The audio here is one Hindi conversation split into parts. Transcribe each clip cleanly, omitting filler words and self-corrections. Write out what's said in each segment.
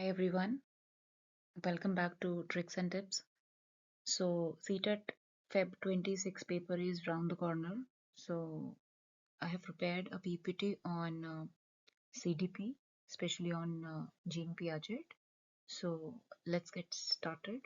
Hi everyone, welcome back to Tricks and Tips. So, CTET Feb 26 paper is round the corner. So, I have prepared a PPT on CDP, especially on Jean Piaget. So, let's get started.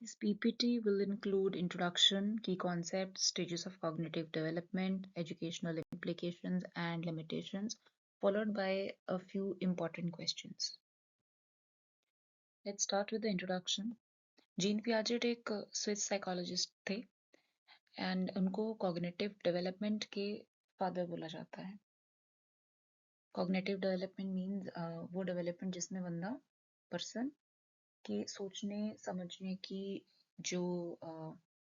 This PPT will include introduction, key concepts, stages of cognitive development, educational implications, and limitations, followed by a few important questions. Let's start with the introduction. Gene Piaget एक स्विस साइकोलॉजिस्ट थे एंड उनको कॉग्निटिव डेवलपमेंट के फादर बोला जाता है. कॉग्निटिव डेवलपमेंट मीन्स वो डेवलपमेंट जिसमें बंदा पर्सन के सोचने समझने की जो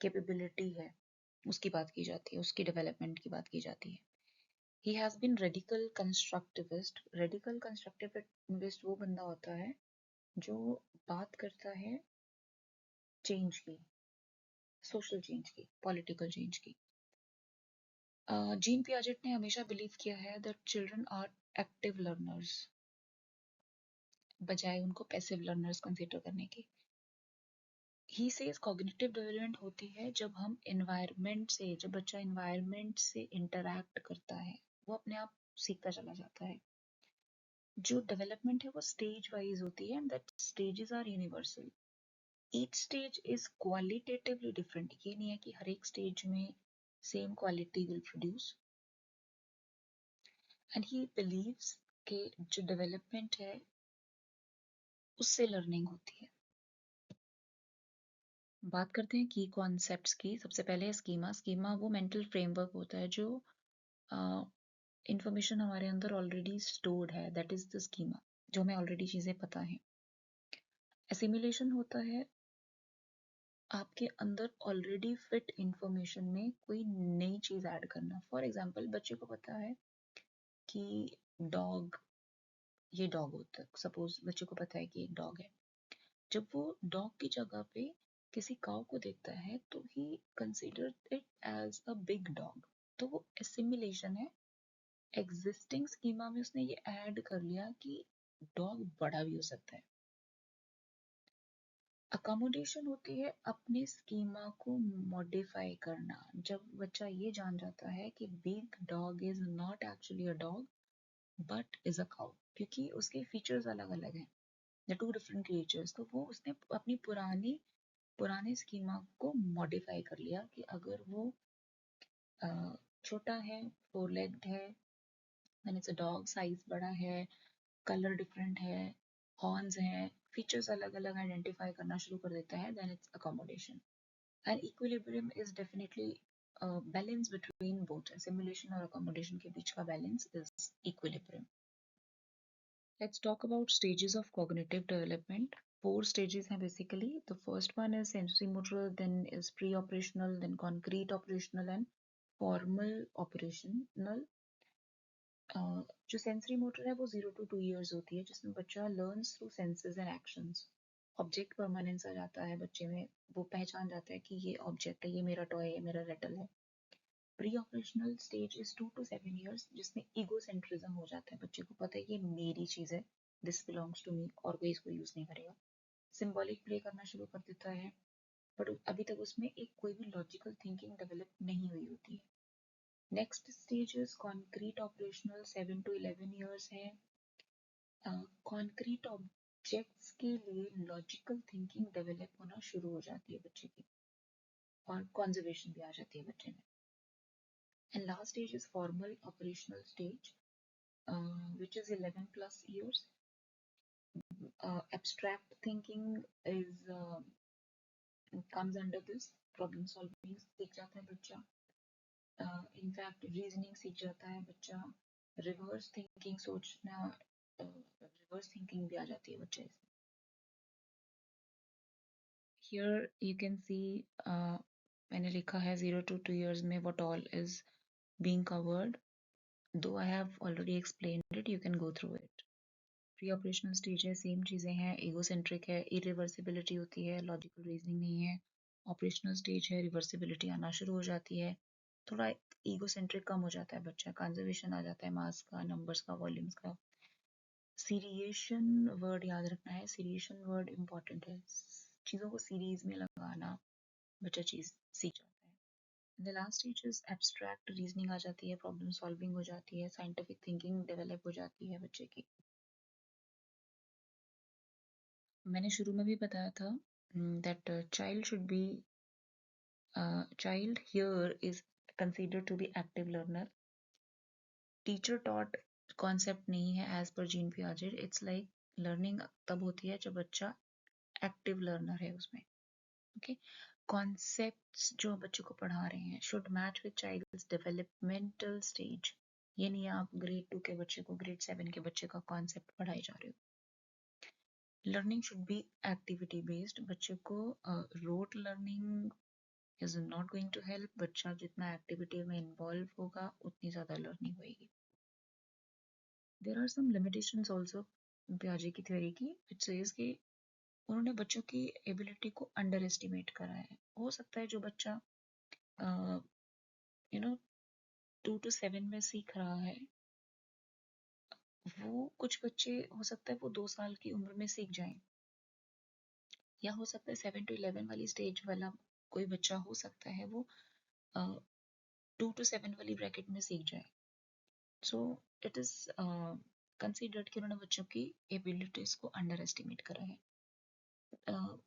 कैपेबिलिटी है उसकी बात की जाती है, उसकी डेवलपमेंट की बात की जाती है. He has been radical constructivist. Radical constructivist वो बंदा होता है जो बात करता है चेंज की, सोशल चेंज की, पॉलिटिकल चेंज की. जीन पियाजेट ने हमेशा बिलीव किया है that children are active learners बजाय उनको पैसिव लर्नर्स कंसीडर करने की. ही सेज कॉग्निटिव डेवलपमेंट होती है जब हम एनवायरनमेंट से, जब बच्चा एनवायरनमेंट से इंटरैक्ट करता है, वो अपने आप सीखता चला जाता है. जो डेवलपमेंट है वो स्टेज वाइज होती है and that stages are universal. Each stage is qualitatively different. ये नहीं है कि हर एक स्टेज में same quality will produce. And he believes कि जो डेवलपमेंट है उससे लर्निंग होती है. बात करते हैं की कॉन्सेप्ट्स की. सबसे पहले स्कीमा. स्कीमा वो मेंटल फ्रेमवर्क होता है जो इंफॉर्मेशन हमारे अंदर ऑलरेडी स्टोर्ड है, दैट इज द स्कीमा, जो हमें ऑलरेडी चीज़ें पता हैं. एसिमिलेशन होता है आपके अंदर ऑलरेडी फिट इंफॉर्मेशन में कोई नई चीज़ ऐड करना. फॉर एग्जांपल बच्चे को पता है कि डॉग, ये डॉग होता है. सपोज बच्चे को पता है कि एक डॉग है. जब वो डॉग की जगह पे किसी काऊ को देखता है तो ही consider it as a big dog. तो वो एसिमिलेशन है. एग्जिस्टिंग स्कीमा में उसने ये ऐड कर लिया कि डॉग बड़ा भी हो सकता है. अकोमोडेशन होती है अपने स्कीमा को मॉडिफाई करना. जब बच्चा ये जान जाता है कि big dog is not actually a dog but is a cow, क्योंकि उसके फीचर्स अलग अलग हैं, द टू डिफरेंट क्रिएचर्स. तो वो उसने अपनी पुराने स्कीमा को मॉडिफाई कर लिया कि अगर वो छोटा है, फोर लेग्ड है, then it's a dog. Size बड़ा है, कलर डिफरेंट है, हॉर्न्स हैं, फीचर्स अलग अलग आइडेंटिफाई करना शुरू कर देता है, then it's accommodation. And equilibrium is definitely balance between both. Simulation और अकोमोडेशन के बीच का balance is equilibrium. Let's talk about stages of cognitive development. Four stages हैं basically. The first one is sensory motor, then is pre-operational, then concrete operational and formal operational. जो sensory motor है वो 0 to 2 years होती है, जिसमें बच्चा learns through senses and actions. Object permanence आ जाता है बच्चे में, वो पहचान जाता है कि ये object है, ये मेरा toy है, ये मेरा rattle है. Pre-operational stage is 2 to 7 years, जिसमें egocentrism हो जाता है. बच्चे को पता है ये मेरी चीज़ है, this belongs to me, और कोई इसको यूज़ नहीं करेगा. Symbolic play करना शुरू कर देता है, बट अभी तक उसमें एक कोई भी लॉजिकल थिंकिंग डेवलप नहीं हुई होती है. Next stage is concrete operational, 7 to 11 years है. कॉन्क्रीट ऑब्जेक्ट्स के लिए लॉजिकल थिंकिंग डेवलप होना शुरू हो जाती है बच्चे की, और कॉन्जर्वेशन भी आ जाती है बच्चे में. And last stage is formal operational stage, which is 11 plus years. Abstract thinking is comes under this. Problem solving सीख जाता है बच्चा. इनफैक्ट रीजनिंग सीख जाता है बच्चा. रिवर्स थिंकिंग सोचना, रिवर्स थिंकिंग भी आ जाती है बच्चे. Here you can see मैंने लिखा है 0 to 2 years में what all is being covered. Though I have already explained it, you can go through it. Pre operational stage है, सेम चीज़ें हैं. एगोसेंट्रिक है, इरिवर्सिबिलिटी होती है, लॉजिकल रीजनिंग नहीं है. ऑपरेशनल स्टेज है, रिवर्सिबिलिटी आना शुरू हो जाती है. थोड़ा ईगो सेंट्रिक कम हो जाता है बच्चा, कंजर्वेशन आ जाता है मार्क्स का, नंबर्स का, वॉल्यूम्स का। सीरिएशन वर्ड याद रखना है, सीरिएशन वर्ड इम्पॉर्टेंट है। चीज़ों को सीरीज में लगाना बच्चा चीज़ सीख जाता है। The last stage is abstract reasoning आ जाती है, प्रॉब्लम सॉल्विंग हो जाती है, साइंटिफिक थिंकिंग डेवलप हो जाती है बच्चे की। मैंने शुरू में भी बताया था that child should be child here is considered to be active learner. Teacher taught concept नहीं है एज पर जीन पियाजे। इट्स लाइक लर्निंग तब होती है जब बच्चा एक्टिव लर्नर है उसमें। ओके, कॉन्सेप्ट्स जो बच्चों को पढ़ा रहे हैं should match with child's developmental stage. ये नहीं है आप ग्रेड 2 के बच्चे को ग्रेड 7 के बच्चे का कॉन्सेप्ट पढ़ाई जा रहे हो। Learning should be activity based. बच्चे को rote learning is not going to help. बच्चा जितना एक्टिविटी में इन्वॉल्व होगा उतनी ज़्यादा लर्निंग होगी। There are some limitations also पियाजे की थ्योरी की, विच सेज कि उन्होंने बच्चों की एबिलिटी को अंडर एस्टिमेट करा है। हो सकता है जो बच्चा यू नो 2 to 7 में सीख रहा है, वो कुछ बच्चे हो सकता है वो 2 साल की उम्र में सीख जाएं, या हो सकता है 7 to 11 वाली स्टेज वाला कोई बच्चा हो सकता है वो 2 to 7 वाली ब्रैकेट में सीख जाए। सो इट इज कंसिडर्ड कि उन्होंने बच्चों की एबिलिटीज को अंडर एस्टिमेट करा है।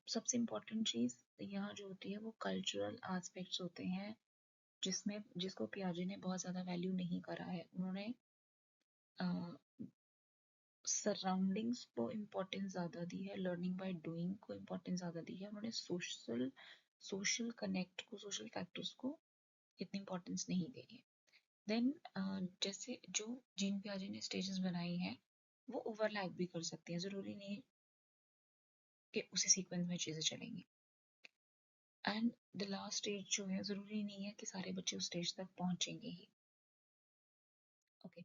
सबसे इम्पोर्टेंट चीज यहाँ जो होती है वो कल्चरल एस्पेक्ट्स होते हैं, जिसको पियाजे ने बहुत ज्यादा वैल्यू नहीं करा है। उन्होंने सराउंडिंग्स को इम्पोर्टेंस ज्यादा दी है, लर्निंग बाय डूइंग को इम्पोर्टेंस ज्यादा दी है। उन्होंने सोशल कनेक्ट को, सोशल फैक्टर्स को इतनी इम्पोर्टेंस नहीं दी है। देन जैसे जो जीन पियाजे ने स्टेजेस बनाई हैं वो ओवरलैप भी कर सकती हैं, जरूरी नहीं कि उसी सीक्वेंस में चीजें चलेंगी। एंड द लास्ट स्टेज जो है जरूरी नहीं है कि सारे बच्चे उस स्टेज तक पहुंचेंगे ही। ओके,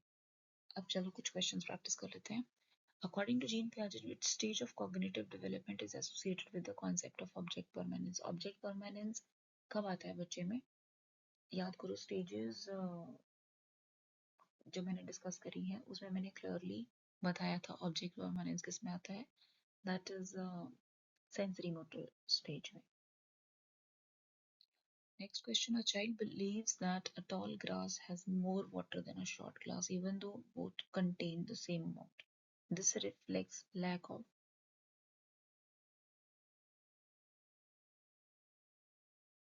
अब चलो कुछ क्वेश्चंस प्रैक्टिस कर लेते हैं। According to Jean Piaget, which stage of cognitive development is associated with the concept of object permanence? Object permanence कब आता है बच्चे में? याद करो स्टेजेस जो मैंने डिस्कस करी है उसमें मैंने क्लियरली बताया था ऑब्जेक्ट परमानेंस किस में आता है। That is sensory motor stage में। Next question, a child believes that a tall grass has more water than a short grass even though both contain the same amount. This reflects lack of,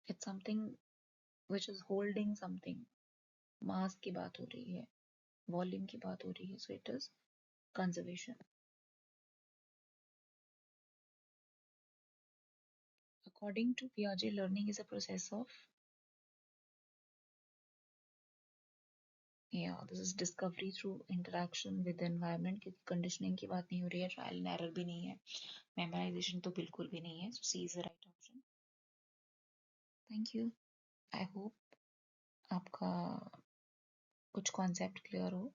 it's something which is holding something. मास की बात हो रही है, वॉल्यूम की बात हो रही है, so it is conservation. According to Piaget, learning is a process of, yeah, this is discovery through interaction with the environment, क्योंकि conditioning की बात नहीं हो रही है, trial and error भी नहीं है, memorization तो बिल्कुल भी नहीं है, so C is the right option. Thank you. I hope आपका कुछ कॉन्सेप्ट क्लियर हो।